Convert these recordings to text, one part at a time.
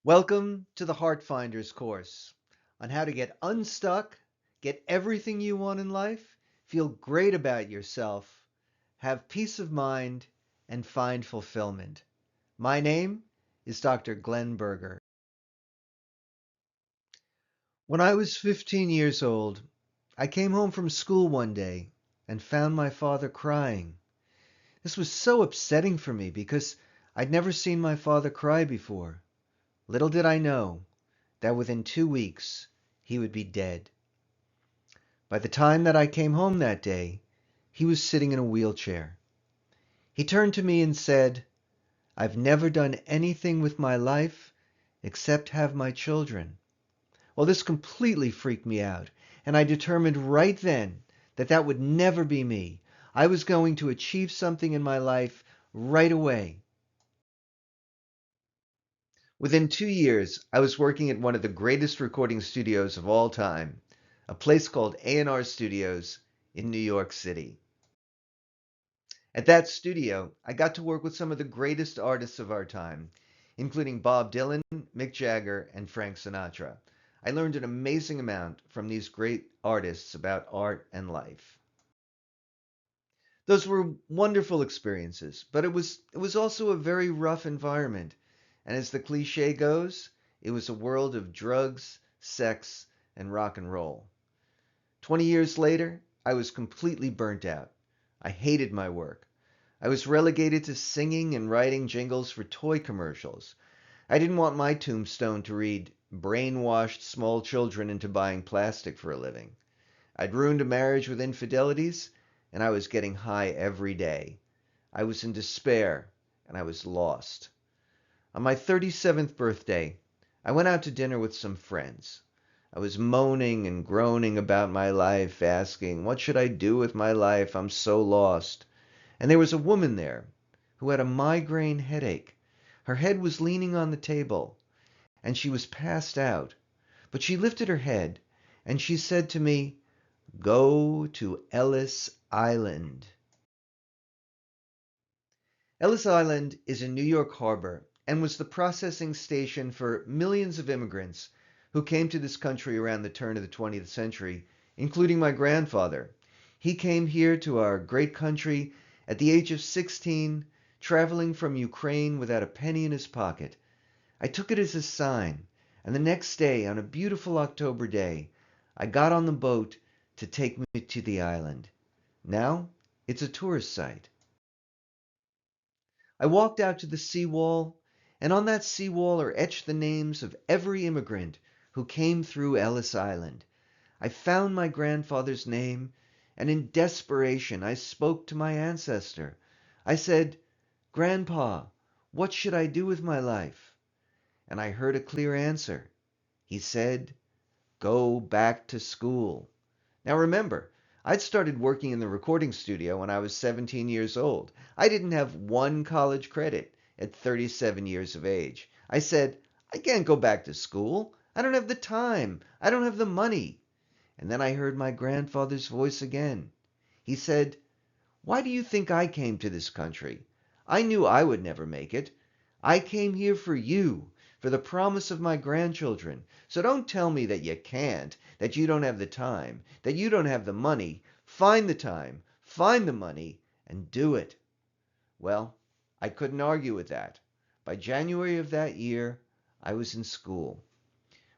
Welcome to the HeartFinders course on how to get unstuck, get everything you want in life, feel great about yourself, have peace of mind, and find fulfillment. My name is Dr. Glenn Berger. When I was 15 years old, I came home from school one day and found my father crying. This was so upsetting for me because I'd never seen my father cry before. Little did I know that within 2 weeks he would be dead. By the time that I came home that day, he was sitting in a wheelchair. He turned to me and said, "I've never done anything with my life except have my children." Well, this completely freaked me out, and I determined right then that that would never be me. I was going to achieve something in my life right away. Within 2 years, I was working at one of the greatest recording studios of all time, a place called A&R Studios in New York City. At that studio, I got to work with some of the greatest artists of our time, including Bob Dylan, Mick Jagger, and Frank Sinatra. I learned an amazing amount from these great artists about art and life. Those were wonderful experiences, but it was also a very rough environment. And as the cliche goes, it was a world of drugs, sex, and rock and roll. 20 years later, I was completely burnt out. I hated my work. I was relegated to singing and writing jingles for toy commercials. I didn't want my tombstone to read, "Brainwashed small children into buying plastic for a living." I'd ruined a marriage with infidelities, and I was getting high every day. I was in despair, and I was lost. On my 37th birthday, I went out to dinner with some friends. I was moaning and groaning about my life, asking, "What should I do with my life? I'm so lost." And there was a woman there who had a migraine headache. Her head was leaning on the table, and she was passed out. But she lifted her head, and she said to me, "Go to Ellis Island." Ellis Island is in New York Harbor and was the processing station for millions of immigrants who came to this country around the turn of the 20th century, including my grandfather. He came here to our great country at the age of 16, traveling from Ukraine without a penny in his pocket. I took it as a sign, and the next day, on a beautiful October day, I got on the boat to take me to the island. Now, it's a tourist site. I walked out to the seawall, and on that seawall are etched the names of every immigrant who came through Ellis Island. I found my grandfather's name, and in desperation I spoke to my ancestor. I said, "Grandpa, what should I do with my life?" And I heard a clear answer. He said, "Go back to school." Now remember, I'd started working in the recording studio when I was 17 years old. I didn't have one college credit at 37 years of age. I said, "I can't go back to school. I don't have the time. I don't have the money." And then I heard my grandfather's voice again. He said, "Why do you think I came to this country? I knew I would never make it. I came here for you, for the promise of my grandchildren. So don't tell me that you can't, that you don't have the time, that you don't have the money. Find the time, find the money, and do it." Well, I couldn't argue with that. By January of that year, I was in school.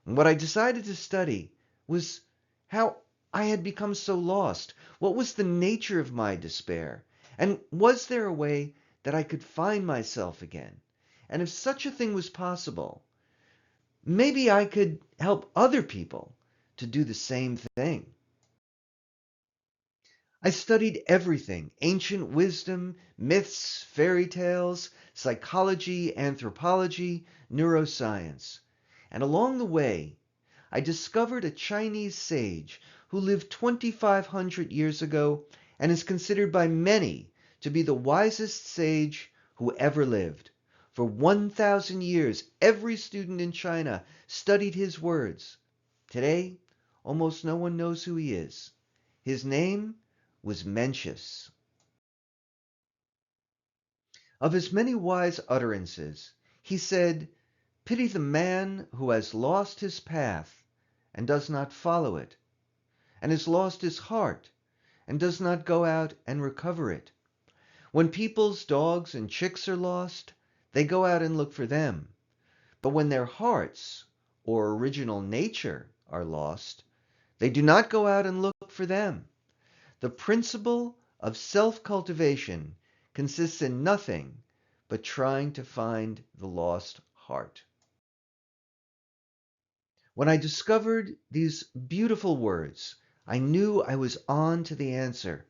And what I decided to study was how I had become so lost. What was the nature of my despair? And was there a way that I could find myself again? And if such a thing was possible, maybe I could help other people to do the same thing. I studied everything: ancient wisdom, myths, fairy tales, psychology, anthropology, neuroscience. And along the way, I discovered a Chinese sage who lived 2,500 years ago and is considered by many to be the wisest sage who ever lived. For 1,000 years, every student in China studied his words. Today, almost no one knows who he is. His name was Mencius. Of his many wise utterances, he said, Pity the man who has lost his path and does not follow it, and has lost his heart and does not go out and recover it. When people's dogs and chicks are lost, they go out and look for them. But when their hearts or original nature are lost, they do not go out and look for them. The principle of self-cultivation consists in nothing but trying to find the lost heart. When I discovered these beautiful words, I knew I was on to the answer.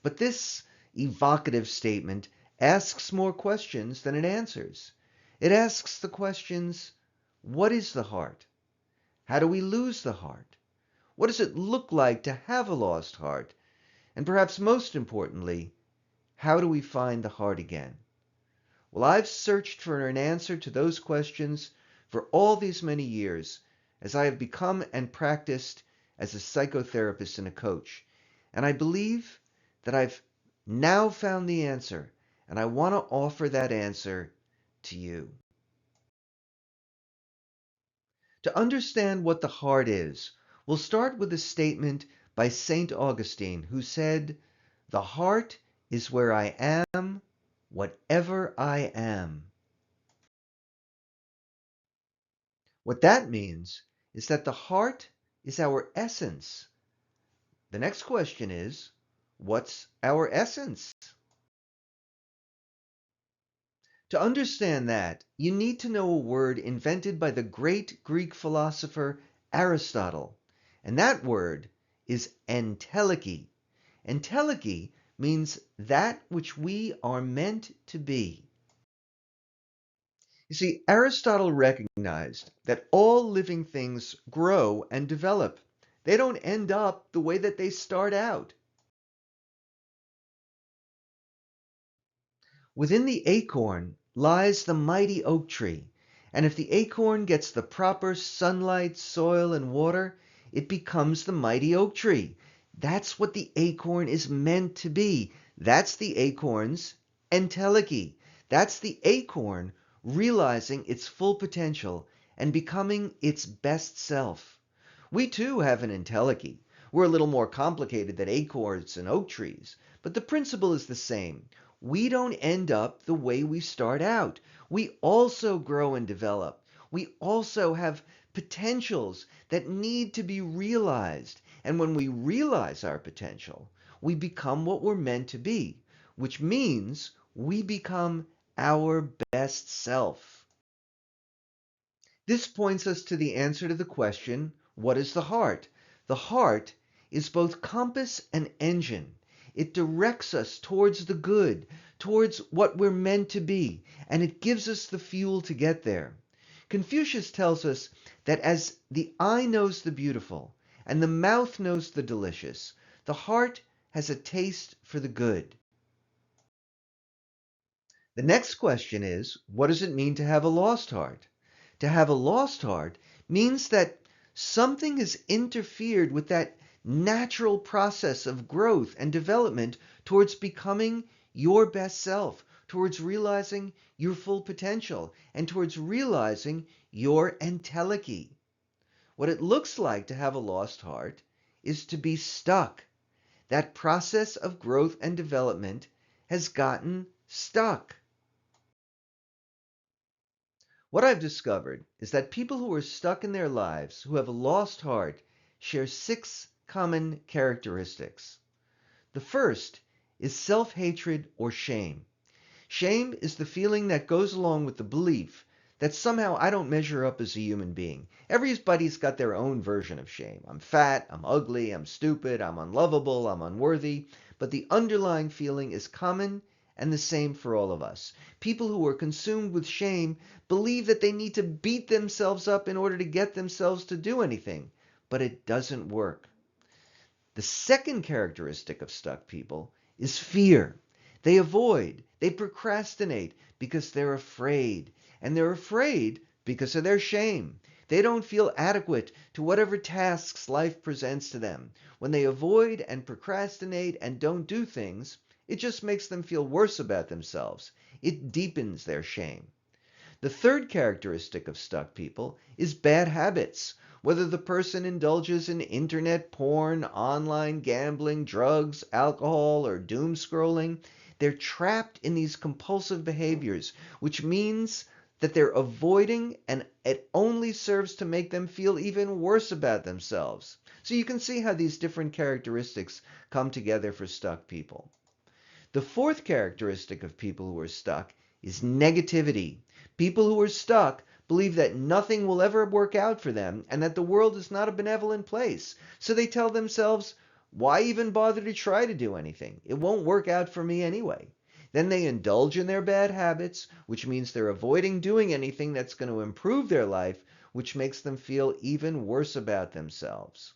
But this evocative statement asks more questions than it answers. It asks the questions, what is the heart? How do we lose the heart? What does it look like to have a lost heart? And perhaps most importantly, how do we find the heart again? Well, I've searched for an answer to those questions for all these many years as I have become and practiced as a psychotherapist and a coach. And I believe that I've now found the answer, and I want to offer that answer to you. To understand what the heart is, we'll start with a statement by St. Augustine, who said, "The heart is where I am, whatever I am." What that means is that the heart is our essence. The next question is, what's our essence? To understand that, you need to know a word invented by the great Greek philosopher Aristotle, and that word is entelechy. Entelechy means that which we are meant to be. You see, Aristotle recognized that all living things grow and develop. They don't end up the way that they start out. Within the acorn lies the mighty oak tree, and if the acorn gets the proper sunlight, soil, and water, it becomes the mighty oak tree. That's what the acorn is meant to be. That's the acorn's entelechy. That's the acorn realizing its full potential and becoming its best self. We too have an entelechy. We're a little more complicated than acorns and oak trees, but the principle is the same. We don't end up the way we start out. We also grow and develop. We also have potentials that need to be realized. And when we realize our potential, we become what we're meant to be, which means we become our best self. This points us to the answer to the question, what is the heart? The heart is both compass and engine. It directs us towards the good, towards what we're meant to be, and it gives us the fuel to get there. Confucius tells us that as the eye knows the beautiful and the mouth knows the delicious, the heart has a taste for the good. The next question is, what does it mean to have a lost heart? To have a lost heart means that something has interfered with that natural process of growth and development towards becoming your best self, towards realizing your full potential, and towards realizing your entelechy. What it looks like to have a lost heart is to be stuck. That process of growth and development has gotten stuck. What I've discovered is that people who are stuck in their lives, who have a lost heart, share 6 common characteristics. The first is self-hatred or shame. Shame is the feeling that goes along with the belief that somehow I don't measure up as a human being. Everybody's got their own version of shame. I'm fat, I'm ugly, I'm stupid, I'm unlovable, I'm unworthy. But the underlying feeling is common and the same for all of us. People who are consumed with shame believe that they need to beat themselves up in order to get themselves to do anything. But it doesn't work. The second characteristic of stuck people is fear. They avoid, they procrastinate because they're afraid. And they're afraid because of their shame. They don't feel adequate to whatever tasks life presents to them. When they avoid and procrastinate and don't do things, it just makes them feel worse about themselves. It deepens their shame. The third characteristic of stuck people is bad habits. Whether the person indulges in internet porn, online gambling, drugs, alcohol, or doom scrolling, they're trapped in these compulsive behaviors, which means that they're avoiding, and it only serves to make them feel even worse about themselves. So you can see how these different characteristics come together for stuck people. The fourth characteristic of people who are stuck is negativity. People who are stuck believe that nothing will ever work out for them and that the world is not a benevolent place. So they tell themselves, why even bother to try to do anything? It won't work out for me anyway. Then they indulge in their bad habits, which means they're avoiding doing anything that's going to improve their life, which makes them feel even worse about themselves.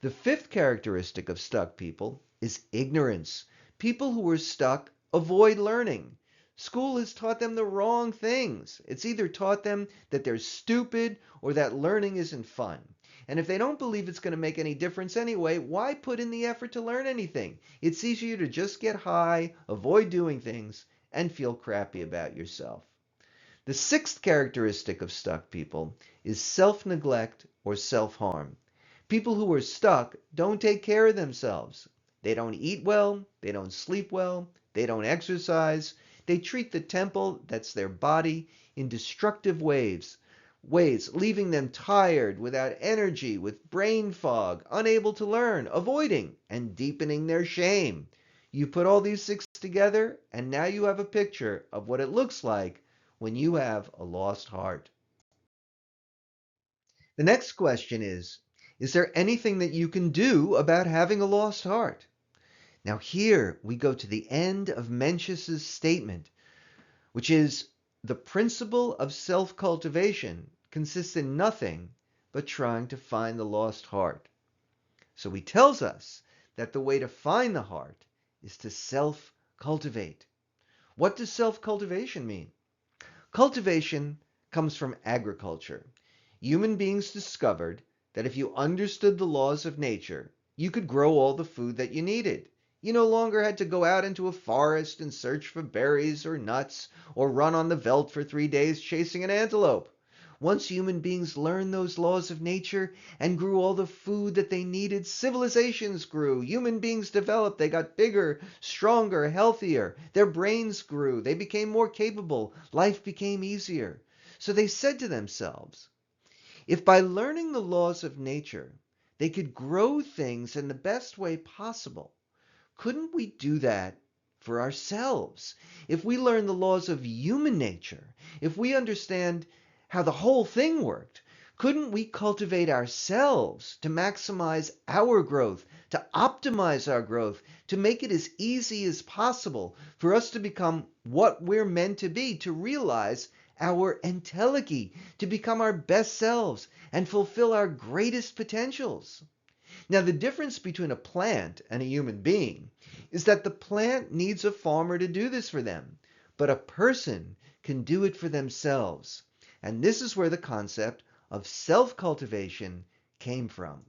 The fifth characteristic of stuck people is ignorance. People who are stuck avoid learning. School has taught them the wrong things. It's either taught them that they're stupid or that learning isn't fun. And if they don't believe it's going to make any difference anyway, why put in the effort to learn anything? It's easier to just get high, avoid doing things, and feel crappy about yourself. The sixth characteristic of stuck people is self-neglect or self-harm. People who are stuck don't take care of themselves. They don't eat well, they don't sleep well, they don't exercise. They treat the temple, that's their body, in destructive ways, leaving them tired, without energy, with brain fog, unable to learn, avoiding, and deepening their shame. You put all these six together, and now you have a picture of what it looks like when you have a lost heart. The next question is there anything that you can do about having a lost heart? Now here we go to the end of Mencius's statement, which is the principle of self-cultivation consists in nothing but trying to find the lost heart. So he tells us that the way to find the heart is to self-cultivate. What does self-cultivation mean? Cultivation comes from agriculture. Human beings discovered that if you understood the laws of nature, you could grow all the food that you needed. You no longer had to go out into a forest and search for berries or nuts, or run on the veldt for 3 days chasing an antelope. Once human beings learned those laws of nature and grew all the food that they needed, civilizations grew, human beings developed, they got bigger, stronger, healthier, their brains grew, they became more capable, life became easier. So they said to themselves, if by learning the laws of nature they could grow things in the best way possible, couldn't we do that for ourselves? If we learn the laws of human nature, if we understand how the whole thing worked, couldn't we cultivate ourselves to maximize our growth, to optimize our growth, to make it as easy as possible for us to become what we're meant to be, to realize our entelechy, to become our best selves and fulfill our greatest potentials? Now, the difference between a plant and a human being is that the plant needs a farmer to do this for them, but a person can do it for themselves. And this is where the concept of self-cultivation came from.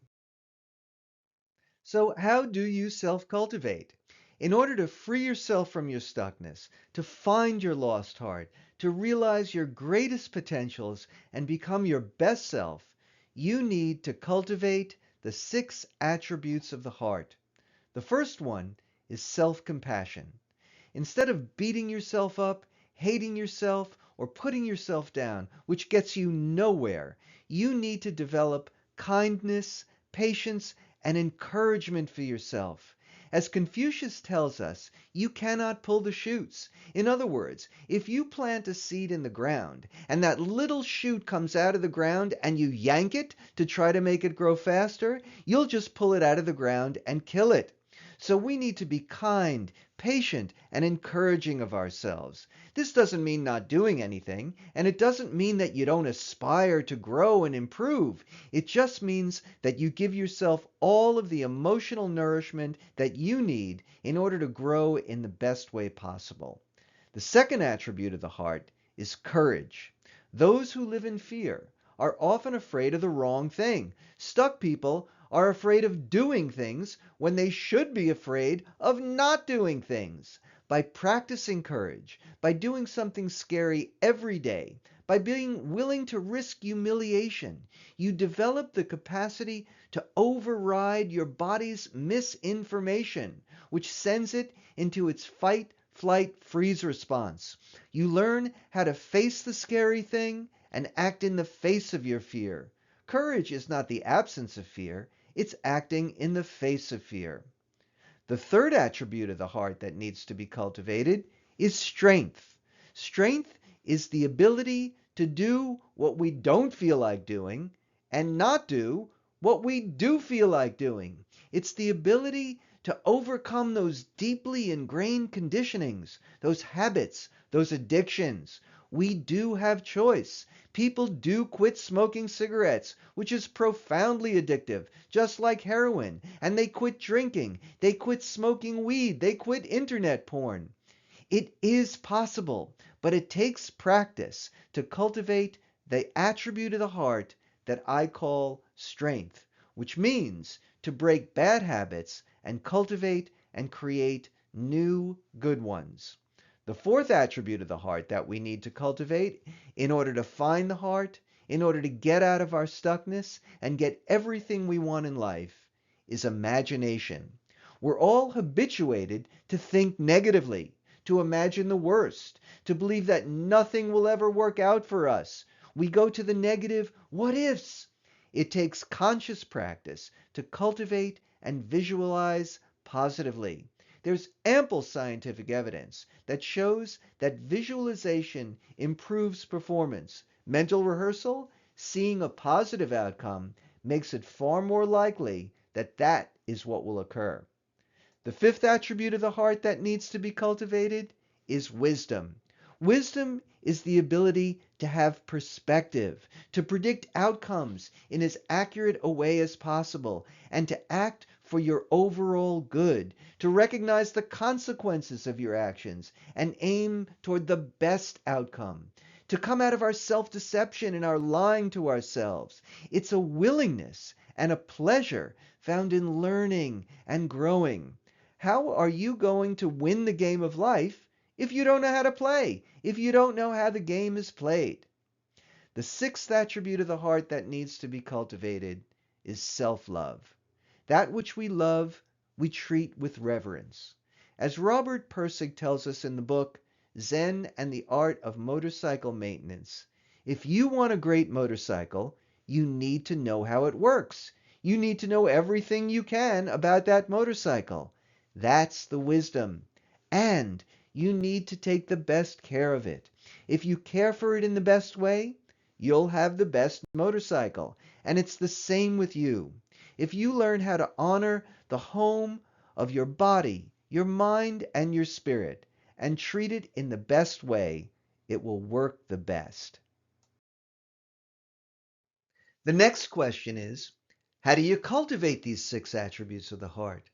So how do you self-cultivate? In order to free yourself from your stuckness, to find your lost heart, to realize your greatest potentials and become your best self, you need to cultivate the 6 attributes of the heart. The first one is self-compassion. Instead of beating yourself up, hating yourself, or putting yourself down, which gets you nowhere, you need to develop kindness, patience, and encouragement for yourself. As Confucius tells us, you cannot pull the shoots. In other words, if you plant a seed in the ground and that little shoot comes out of the ground and you yank it to try to make it grow faster, you'll just pull it out of the ground and kill it. So we need to be kind, patient, and encouraging of ourselves. This doesn't mean not doing anything, and it doesn't mean that you don't aspire to grow and improve. It just means that you give yourself all of the emotional nourishment that you need in order to grow in the best way possible. The second attribute of the heart is courage. Those who live in fear are often afraid of the wrong thing. Stuck people are afraid of doing things when they should be afraid of not doing things. by practicing courage, by doing something scary every day, by being willing to risk humiliation, you develop the capacity to override your body's misinformation, which sends it into its fight, flight, freeze response. You learn how to face the scary thing and act in the face of your fear. Courage is not the absence of fear, it's acting in the face of fear. The third attribute of the heart that needs to be cultivated is strength. Strength is the ability to do what we don't feel like doing and not do what we do feel like doing. It's the ability to overcome those deeply ingrained conditionings, those habits, those addictions. We do have choice. People do quit smoking cigarettes, which is profoundly addictive, just like heroin, and they quit drinking, they quit smoking weed, they quit internet porn. It is possible, but it takes practice to cultivate the attribute of the heart that I call strength, which means to break bad habits and cultivate and create new good ones. The fourth attribute of the heart that we need to cultivate in order to find the heart, in order to get out of our stuckness and get everything we want in life, is imagination. We're all habituated to think negatively, to imagine the worst, to believe that nothing will ever work out for us. We go to the negative what ifs. It takes conscious practice to cultivate and visualize positively. There's ample scientific evidence that shows that visualization improves performance. Mental rehearsal, seeing a positive outcome, makes it far more likely that that is what will occur. The fifth attribute of the heart that needs to be cultivated is wisdom. Wisdom is the ability to have perspective, to predict outcomes in as accurate a way as possible, and to act for your overall good, to recognize the consequences of your actions and aim toward the best outcome, to come out of our self-deception and our lying to ourselves. It's a willingness and a pleasure found in learning and growing. How are you going to win the game of life if you don't know how to play, if you don't know how the game is played? The sixth attribute of the heart that needs to be cultivated is self-love. That which we love, we treat with reverence. As Robert Pirsig tells us in the book Zen and the Art of Motorcycle Maintenance, if you want a great motorcycle, you need to know how it works. You need to know everything you can about that motorcycle. That's the wisdom. And you need to take the best care of it. If you care for it in the best way, you'll have the best motorcycle. And it's the same with you. If you learn how to honor the home of your body, your mind, and your spirit, and treat it in the best way, it will work the best. The next question is, how do you cultivate these six attributes of the heart?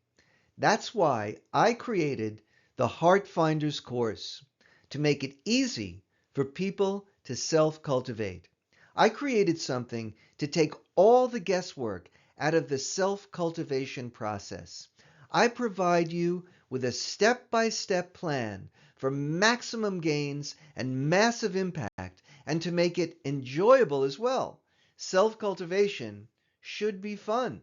That's why I created the HeartFinders course, to make it easy for people to self-cultivate. I created something to take all the guesswork out of the self-cultivation process. I provide you with a step-by-step plan for maximum gains and massive impact, and to make it enjoyable as well. Self-cultivation should be fun.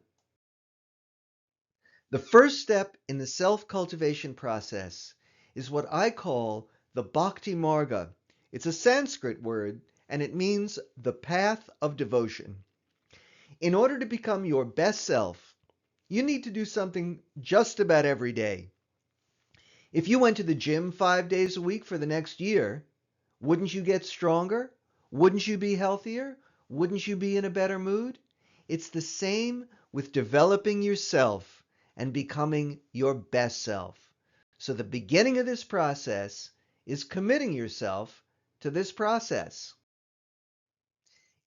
The first step in the self-cultivation process is what I call the Bhakti Marga. It's a Sanskrit word, and it means the path of devotion. In order to become your best self, you need to do something just about every day. If you went to the gym 5 days a week for the next year, wouldn't you get stronger? Wouldn't you be healthier? Wouldn't you be in a better mood? It's the same with developing yourself and becoming your best self. So the beginning of this process is committing yourself to this process.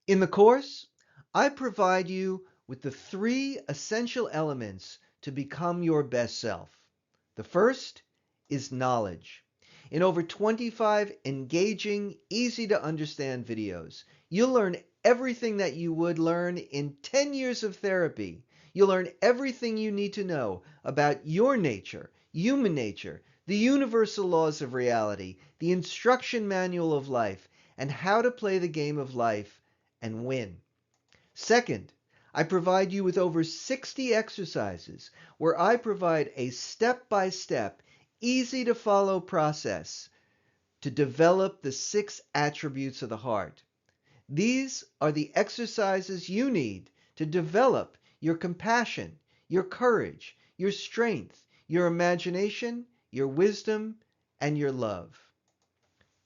In the course, I provide you with the 3 essential elements to become your best self. The first is knowledge. In over 25 engaging, easy to understand videos, you'll learn everything that you would learn in 10 years of therapy. You'll learn everything you need to know about your nature, human nature, the universal laws of reality, the instruction manual of life, and how to play the game of life and win. Second, I provide you with over 60 exercises where I provide a step-by-step, easy-to-follow process to develop the 6 attributes of the heart. These are the exercises you need to develop your compassion, your courage, your strength, your imagination, your wisdom, and your love.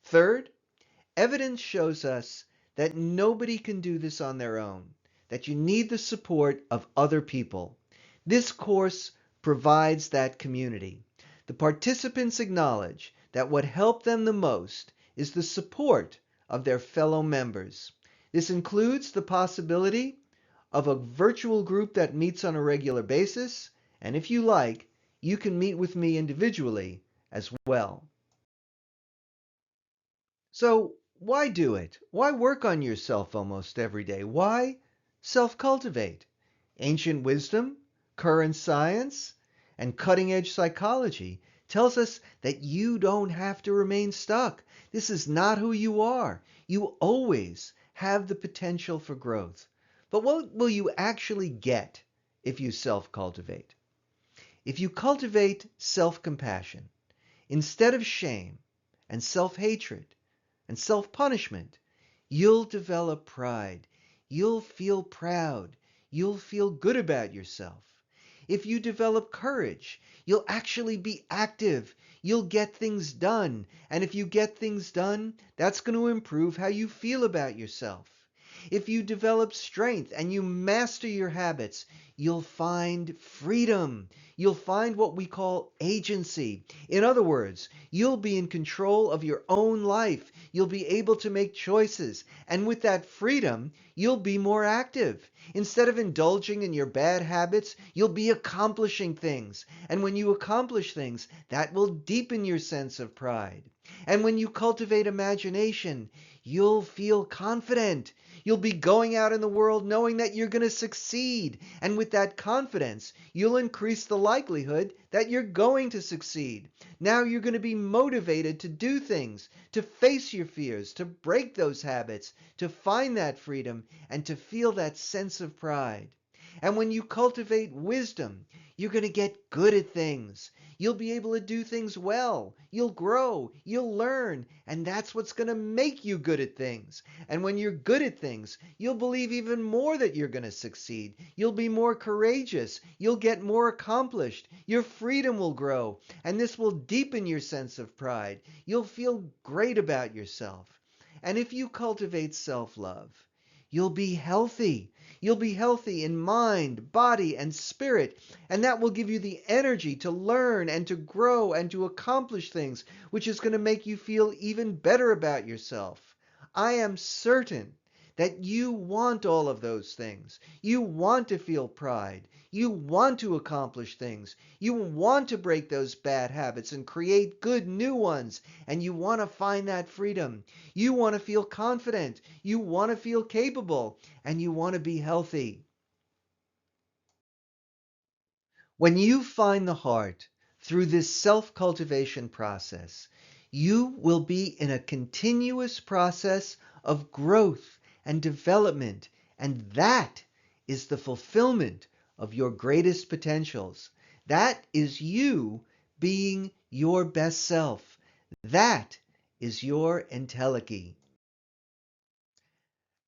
Third, evidence shows us that nobody can do this on their own, that you need the support of other people. This course provides that community. The participants acknowledge that what helped them the most is the support of their fellow members. This includes the possibility of a virtual group that meets on a regular basis, and if you like, you can meet with me individually as well. So why do it? Why work on yourself almost every day? Why self-cultivate? Ancient wisdom, current science, and cutting-edge psychology tells us that you don't have to remain stuck. This is not who you are. You always have the potential for growth. But what will you actually get if you self-cultivate? If you cultivate self-compassion instead of shame and self-hatred, and self-punishment, you'll develop pride. You'll feel proud. You'll feel good about yourself. If you develop courage, you'll actually be active. You'll get things done. And if you get things done, that's going to improve how you feel about yourself. If you develop strength and you master your habits, you'll find freedom. You'll find what we call agency. In other words, you'll be in control of your own life. You'll be able to make choices. And with that freedom, you'll be more active. Instead of indulging in your bad habits, you'll be accomplishing things. And when you accomplish things, that will deepen your sense of pride. And when you cultivate imagination, you'll feel confident. You'll be going out in the world knowing that you're going to succeed. And with that confidence, you'll increase the likelihood that you're going to succeed. Now you're going to be motivated to do things, to face your fears, to break those habits, to find that freedom, and to feel that sense of pride. And when you cultivate wisdom, you're going to get good at things. You'll be able to do things well. You'll grow. You'll learn. And that's what's going to make you good at things. And when you're good at things, you'll believe even more that you're going to succeed. You'll be more courageous. You'll get more accomplished. Your freedom will grow. And this will deepen your sense of pride. You'll feel great about yourself. And if you cultivate self-love, you'll be healthy. You'll be healthy in mind, body, and spirit, and that will give you the energy to learn and to grow and to accomplish things, which is going to make you feel even better about yourself. I am certain that you want all of those things. You want to feel pride. You want to accomplish things. You want to break those bad habits and create good new ones. And you want to find that freedom. You want to feel confident. You want to feel capable. And you want to be healthy. When you find the heart through this self-cultivation process, you will be in a continuous process of growth and development, and that is the fulfillment of your greatest potentials. That is you being your best self. That is your entelechy.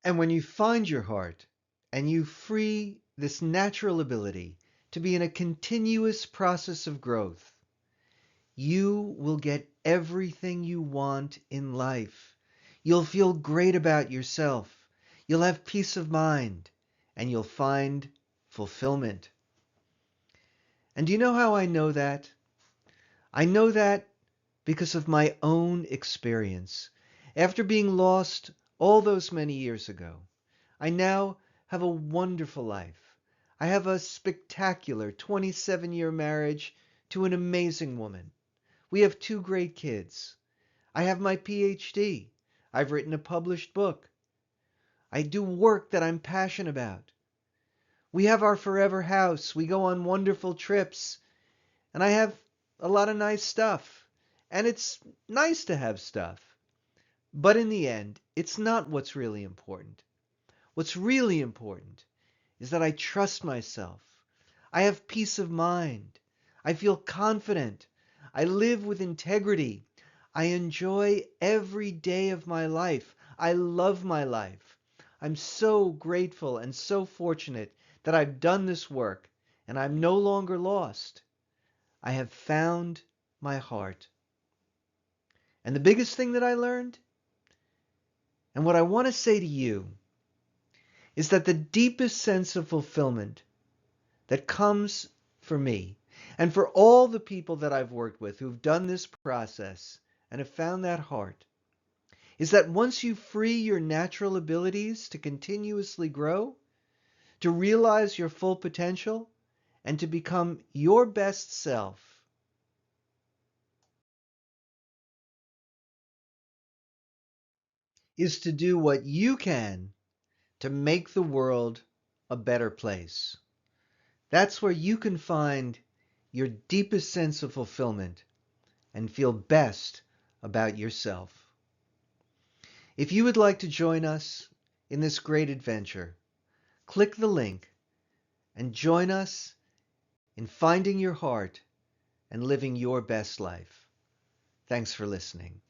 And when you find your heart and you free this natural ability to be in a continuous process of growth, you will get everything you want in life. You'll feel great about yourself. You'll have peace of mind, and you'll find fulfillment. And do you know how I know that? I know that because of my own experience. After being lost all those many years ago, I now have a wonderful life. I have a spectacular 27-year marriage to an amazing woman. We have 2 great kids. I have my PhD. I've written a published book. I do work that I'm passionate about. We have our forever house. We go on wonderful trips. And I have a lot of nice stuff. And it's nice to have stuff. But in the end, it's not what's really important. What's really important is that I trust myself. I have peace of mind. I feel confident. I live with integrity. I enjoy every day of my life. I love my life. I'm so grateful and so fortunate that I've done this work and I'm no longer lost. I have found my heart. And the biggest thing that I learned, and what I want to say to you, is that the deepest sense of fulfillment that comes for me and for all the people that I've worked with who've done this process and have found that heart is that once you free your natural abilities to continuously grow, to realize your full potential, and to become your best self, is to do what you can to make the world a better place. That's where you can find your deepest sense of fulfillment and feel best about yourself. If you would like to join us in this great adventure, click the link and join us in finding your heart and living your best life. Thanks for listening.